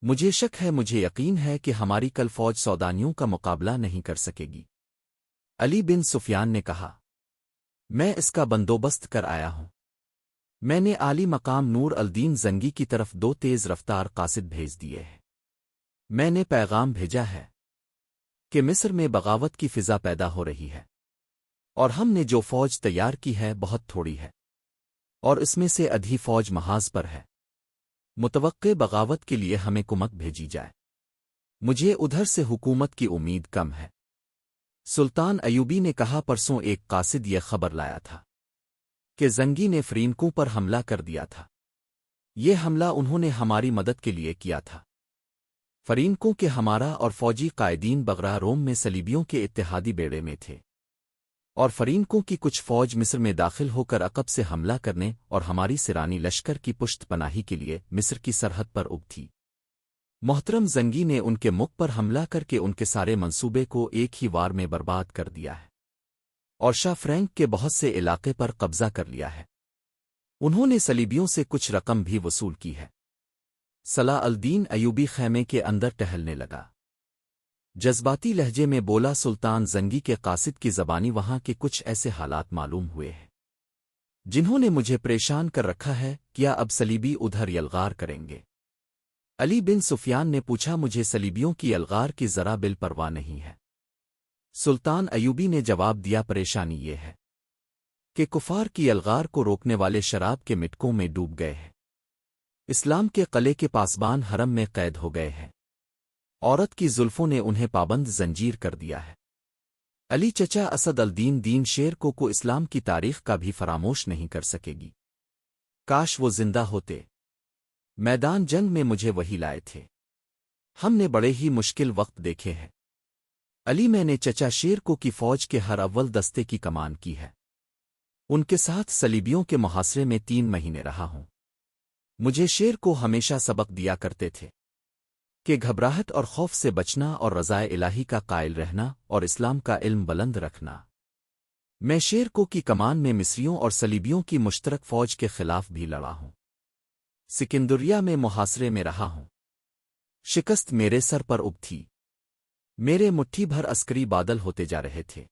مجھے شک ہے، مجھے یقین ہے کہ ہماری کل فوج سودانیوں کا مقابلہ نہیں کر سکے گی۔ علی بن سفیان نے کہا، میں اس کا بندوبست کر آیا ہوں۔ میں نے عالی مقام نور الدین زنگی کی طرف 2 تیز رفتار قاصد بھیج دیے ہیں۔ میں نے پیغام بھیجا ہے کہ مصر میں بغاوت کی فضا پیدا ہو رہی ہے، اور ہم نے جو فوج تیار کی ہے بہت تھوڑی ہے، اور اس میں سے آدھی فوج محاذ پر ہے۔ متوقع بغاوت کے لیے ہمیں کمک بھیجی جائے۔ مجھے ادھر سے حکومت کی امید کم ہے۔ سلطان ایوبی نے کہا، پرسوں ایک قاصد یہ خبر لایا تھا کہ زنگی نے فرینکوں پر حملہ کر دیا تھا۔ یہ حملہ انہوں نے ہماری مدد کے لیے کیا تھا۔ فرینکوں کے ہمارا اور فوجی قائدین بغرا روم میں صلیبیوں کے اتحادی بیڑے میں تھے، اور فرینکوں کی کچھ فوج مصر میں داخل ہو کر عقب سے حملہ کرنے اور ہماری سرانی لشکر کی پشت پناہی کے لیے مصر کی سرحد پر اب تھی۔ محترم زنگی نے ان کے مکھ پر حملہ کر کے ان کے سارے منصوبے کو ایک ہی وار میں برباد کر دیا ہے، اور شاہ فرینک کے بہت سے علاقے پر قبضہ کر لیا ہے۔ انہوں نے صلیبیوں سے کچھ رقم بھی وصول کی ہے۔ صلاح الدین ایوبی خیمے کے اندر ٹہلنے لگا، جذباتی لہجے میں بولا، سلطان زنگی کے قاصد کی زبانی وہاں کے کچھ ایسے حالات معلوم ہوئے ہیں جنہوں نے مجھے پریشان کر رکھا ہے۔ کیا اب صلیبی ادھر یلغار کریں گے؟ علی بن سفیان نے پوچھا، مجھے صلیبیوں کی یلغار کی ذرا بل پرواہ نہیں ہے۔ سلطان ایوبی نے جواب دیا، پریشانی یہ ہے کہ کفار کی یلغار کو روکنے والے شراب کے مٹکوں میں ڈوب گئے ہیں۔ اسلام کے قلعے کے پاسبان حرم میں قید ہو گئے ہیں۔ عورت کی زلفوں نے انہیں پابند زنجیر کر دیا ہے۔ علی چچا اسد الدین دین شیر کو اسلام کی تاریخ کا بھی فراموش نہیں کر سکے گی۔ کاش وہ زندہ ہوتے، میدان جنگ میں مجھے وہی لائے تھے۔ ہم نے بڑے ہی مشکل وقت دیکھے ہیں۔ علی، میں نے چچا شیر کی فوج کے ہر اول دستے کی کمان کی ہے۔ ان کے ساتھ صلیبیوں کے محاصرے میں 3 مہینے رہا ہوں۔ مجھے شیر کو ہمیشہ سبق دیا کرتے تھے کہ گھبراہٹ اور خوف سے بچنا اور رضائے الہی کا قائل رہنا اور اسلام کا علم بلند رکھنا۔ میں شیر کی کمان میں مصریوں اور صلیبیوں کی مشترک فوج کے خلاف بھی لڑا ہوں۔ سکندریہ میں محاصرے میں رہا ہوں۔ شکست میرے سر پر اب تھی۔ میرے مٹھی بھر عسکری بادل ہوتے جا رہے تھے۔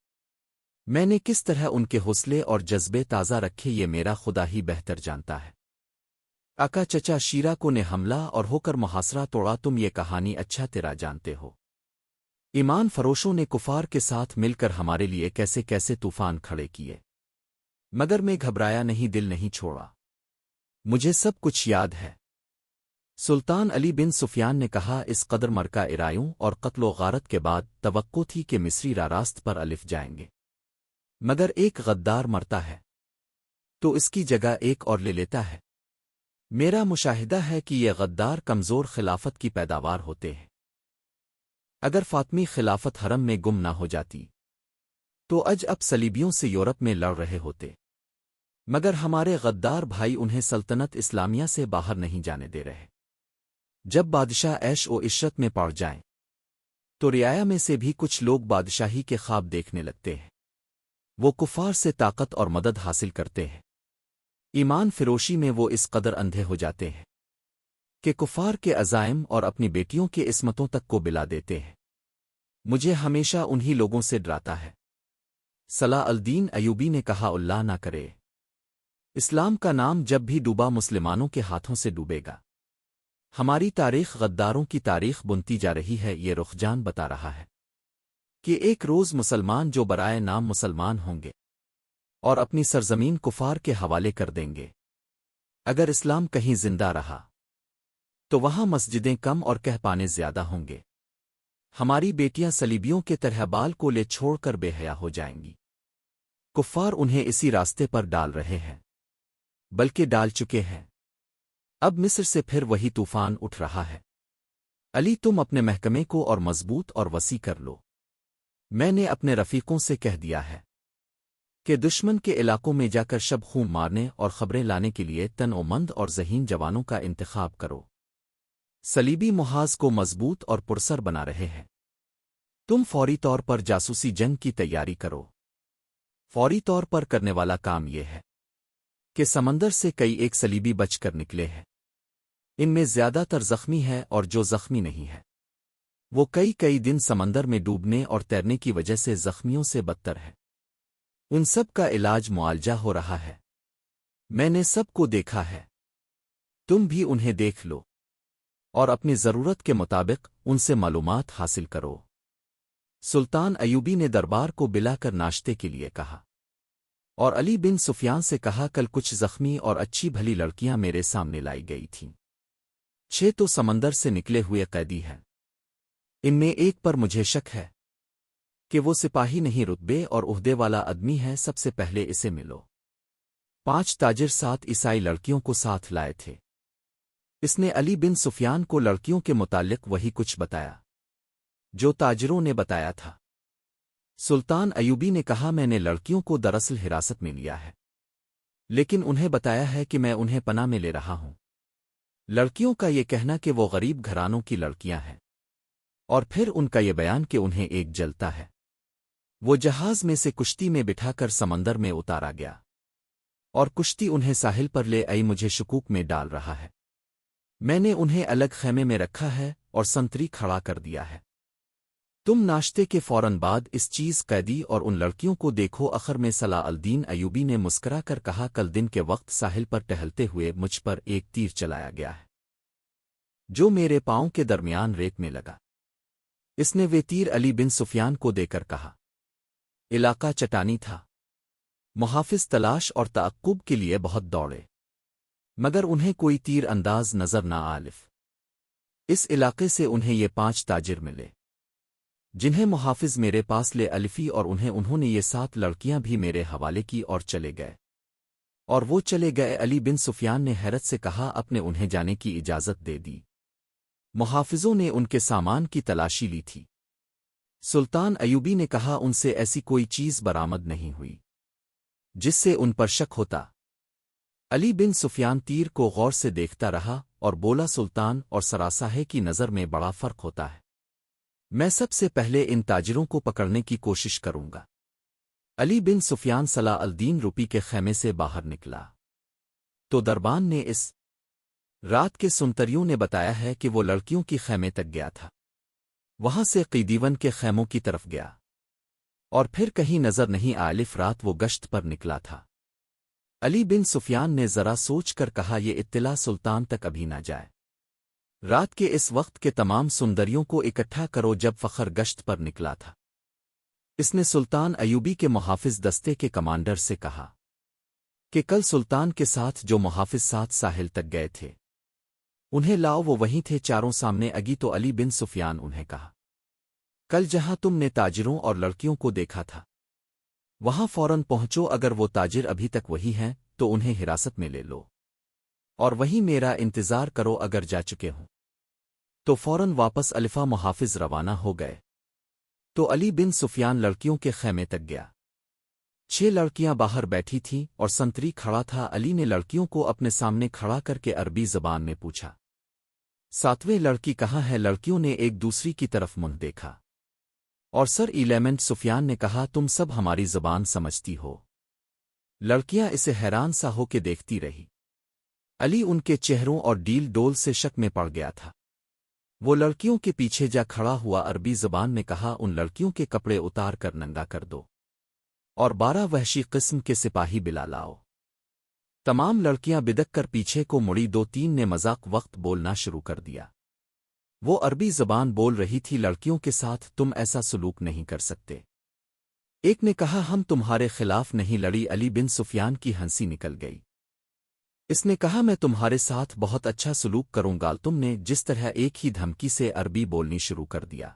میں نے کس طرح ان کے حوصلے اور جذبے تازہ رکھے یہ میرا خدا ہی بہتر جانتا ہے۔ آقا چچا شیرا کو نے حملہ اور ہو کر محاصرہ توڑا، تم یہ کہانی اچھا طرح جانتے ہو۔ ایمان فروشوں نے کفار کے ساتھ مل کر ہمارے لیے کیسے کیسے طوفان کھڑے کیے، مگر میں گھبرایا نہیں، دل نہیں چھوڑا۔ مجھے سب کچھ یاد ہے۔ سلطان علی بن سفیان نے کہا، اس قدر مرکہ ارایوں اور قتل و غارت کے بعد توقع تھی کہ مصری راست پر الف جائیں گے، مگر ایک غدار مرتا ہے تو اس کی جگہ ایک اور لے لیتا ہے۔ میرا مشاہدہ ہے کہ یہ غدار کمزور خلافت کی پیداوار ہوتے ہیں۔ اگر فاطمی خلافت حرم میں گم نہ ہو جاتی تو اب صلیبیوں سے یورپ میں لڑ رہے ہوتے، مگر ہمارے غدار بھائی انہیں سلطنت اسلامیہ سے باہر نہیں جانے دے رہے۔ جب بادشاہ عیش و عشرت میں پڑ جائیں تو رعایا میں سے بھی کچھ لوگ بادشاہی کے خواب دیکھنے لگتے ہیں۔ وہ کفار سے طاقت اور مدد حاصل کرتے ہیں۔ ایمان فروشی میں وہ اس قدر اندھے ہو جاتے ہیں کہ کفار کے عزائم اور اپنی بیٹیوں کے عصمتوں تک کو بلا دیتے ہیں۔ مجھے ہمیشہ انہی لوگوں سے ڈراتا ہے۔ صلاح الدین ایوبی نے کہا، اللہ نہ کرے، اسلام کا نام جب بھی ڈوبا مسلمانوں کے ہاتھوں سے ڈوبے گا۔ ہماری تاریخ غداروں کی تاریخ بنتی جا رہی ہے۔ یہ رخجان بتا رہا ہے کہ ایک روز مسلمان جو برائے نام مسلمان ہوں گے اور اپنی سرزمین کفار کے حوالے کر دیں گے۔ اگر اسلام کہیں زندہ رہا تو وہاں مسجدیں کم اور کہپانے زیادہ ہوں گے۔ ہماری بیٹیاں صلیبیوں کے طرح بال کو لے چھوڑ کر بے حیا ہو جائیں گی۔ کفار انہیں اسی راستے پر ڈال رہے ہیں، بلکہ ڈال چکے ہیں۔ اب مصر سے پھر وہی طوفان اٹھ رہا ہے۔ علی، تم اپنے محکمے کو اور مضبوط اور وسیع کر لو۔ میں نے اپنے رفیقوں سے کہہ دیا ہے کہ دشمن کے علاقوں میں جا کر شب خون مارنے اور خبریں لانے کے لیے تن و مند اور ذہین جوانوں کا انتخاب کرو۔ صلیبی محاذ کو مضبوط اور پرسر بنا رہے ہیں۔ تم فوری طور پر جاسوسی جنگ کی تیاری کرو۔ فوری طور پر کرنے والا کام یہ ہے کہ سمندر سے کئی ایک صلیبی بچ کر نکلے ہیں۔ ان میں زیادہ تر زخمی ہے اور جو زخمی نہیں ہے وہ کئی کئی دن سمندر میں ڈوبنے اور تیرنے کی وجہ سے زخمیوں سے بدتر ہے۔ ان سب کا علاج معالجہ ہو رہا ہے۔ میں نے سب کو دیکھا ہے، تم بھی انہیں دیکھ لو اور اپنی ضرورت کے مطابق ان سے معلومات حاصل کرو۔ سلطان ایوبی نے دربار کو بلا کر ناشتے کے لیے کہا اور علی بن سفیان سے کہا کل کچھ زخمی اور اچھی بھلی لڑکیاں میرے سامنے لائی گئی تھیں۔ 6 تو سمندر سے نکلے ہوئے قیدی ہیں، ان میں ایک پر مجھے شک ہے کہ وہ سپاہی نہیں رتبے اور عہدے والا آدمی ہے، سب سے پہلے اسے ملو۔ 5 تاجر 7 عیسائی لڑکیوں کو ساتھ لائے تھے۔ اس نے علی بن سفیان کو لڑکیوں کے متعلق وہی کچھ بتایا جو تاجروں نے بتایا تھا۔ سلطان ایوبی نے کہا میں نے لڑکیوں کو دراصل حراست میں لیا ہے، لیکن انہیں بتایا ہے کہ میں انہیں پناہ میں لے رہا ہوں۔ لڑکیوں کا یہ کہنا کہ وہ غریب گھرانوں کی لڑکیاں ہیں اور پھر ان کا یہ بیان کہ انہیں ایک جلتا ہے۔ وہ جہاز میں سے کشتی میں بٹھا کر سمندر میں اتارا گیا اور کشتی انہیں ساحل پر لے آئی، مجھے شکوک میں ڈال رہا ہے۔ میں نے انہیں الگ خیمے میں رکھا ہے اور سنتری کھڑا کر دیا ہے۔ تم ناشتے کے فوراً بعد اس چیز قیدی اور ان لڑکیوں کو دیکھو۔ آخر میں صلاح الدین ایوبی نے مسکرا کر کہا کل دن کے وقت ساحل پر ٹہلتے ہوئے مجھ پر ایک تیر چلایا گیا ہے جو میرے پاؤں کے درمیان ریت میں لگا۔ اس نے وہ تیر علی بن سفیان کو دے کر کہا۔ علاقہ چٹانی تھا، محافظ تلاش اور تعقب کے لیے بہت دوڑے مگر انہیں کوئی تیر انداز نظر نہ آلف۔ اس علاقے سے انہیں یہ 5 تاجر ملے جنہیں محافظ میرے پاس لے الفی اور انہوں نے یہ 7 لڑکیاں بھی میرے حوالے کی اور چلے گئے۔ اور وہ چلے گئے۔ علی بن سفیان نے حیرت سے کہا اپنے انہیں جانے کی اجازت دے دی۔ محافظوں نے ان کے سامان کی تلاشی لی تھی۔ سلطان ایوبی نے کہا ان سے ایسی کوئی چیز برآمد نہیں ہوئی جس سے ان پر شک ہوتا۔ علی بن سفیان تیر کو غور سے دیکھتا رہا اور بولا سلطان اور سراساہے کی نظر میں بڑا فرق ہوتا ہے۔ میں سب سے پہلے ان تاجروں کو پکڑنے کی کوشش کروں گا۔ علی بن سفیان صلاح الدین روپی کے خیمے سے باہر نکلا تو دربان نے اس رات کے سنتریوں نے بتایا ہے کہ وہ لڑکیوں کی خیمے تک گیا تھا، وہاں سے قیدیون کے خیموں کی طرف گیا اور پھر کہیں نظر نہیں آلف رات وہ گشت پر نکلا تھا۔ علی بن سفیان نے ذرا سوچ کر کہا یہ اطلاع سلطان تک ابھی نہ جائے۔ رات کے اس وقت کے تمام سندریوں کو اکٹھا کرو۔ جب فخر گشت پر نکلا تھا اس نے سلطان ایوبی کے محافظ دستے کے کمانڈر سے کہا کہ کل سلطان کے ساتھ جو محافظ 7 ساحل تک گئے تھے انہیں لاؤ، وہ وہیں تھے چاروں سامنے اگی۔ تو علی بن سفیان انہیں کہا کل جہاں تم نے تاجروں اور لڑکیوں کو دیکھا تھا وہاں فوراً پہنچو، اگر وہ تاجر ابھی تک وہی ہیں تو انہیں حراست میں لے لو اور وہیں میرا انتظار کرو، اگر جا چکے ہوں تو فوراً واپس الفا۔ محافظ روانہ ہو گئے تو علی بن سفیان لڑکیوں کے خیمے تک گیا۔ 6 لڑکیاں باہر بیٹھی تھیں اور سنتری کھڑا تھا۔ علی نے لڑکیوں کو اپنے سامنے کھڑا کر کے عربی زبان میں پوچھا 7ویں لڑکی کہاں ہے؟ لڑکیوں نے ایک دوسری کی طرف منہ دیکھا اور سر ایلیمنٹ سفیان نے کہا تم سب ہماری زبان سمجھتی ہو؟ لڑکیاں اسے حیران سا ہو کے دیکھتی رہی۔ علی ان کے چہروں اور ڈیل ڈول سے شک میں پڑ گیا تھا۔ وہ لڑکیوں کے پیچھے جا کھڑا ہوا، عربی زبان میں کہا ان لڑکیوں کے کپڑے اتار کر ننگا کر دو اور 12 وحشی قسم کے سپاہی بلا لاؤ۔ تمام لڑکیاں بدک کر پیچھے کو مڑی۔ 2-3 نے مذاق وقت بولنا شروع کر دیا۔ وہ عربی زبان بول رہی تھی لڑکیوں کے ساتھ تم ایسا سلوک نہیں کر سکتے۔ ایک نے کہا ہم تمہارے خلاف نہیں لڑی۔ علی بن سفیان کی ہنسی نکل گئی۔ اس نے کہا میں تمہارے ساتھ بہت اچھا سلوک کروں گا۔ تم نے جس طرح ایک ہی دھمکی سے عربی بولنی شروع کر دیا۔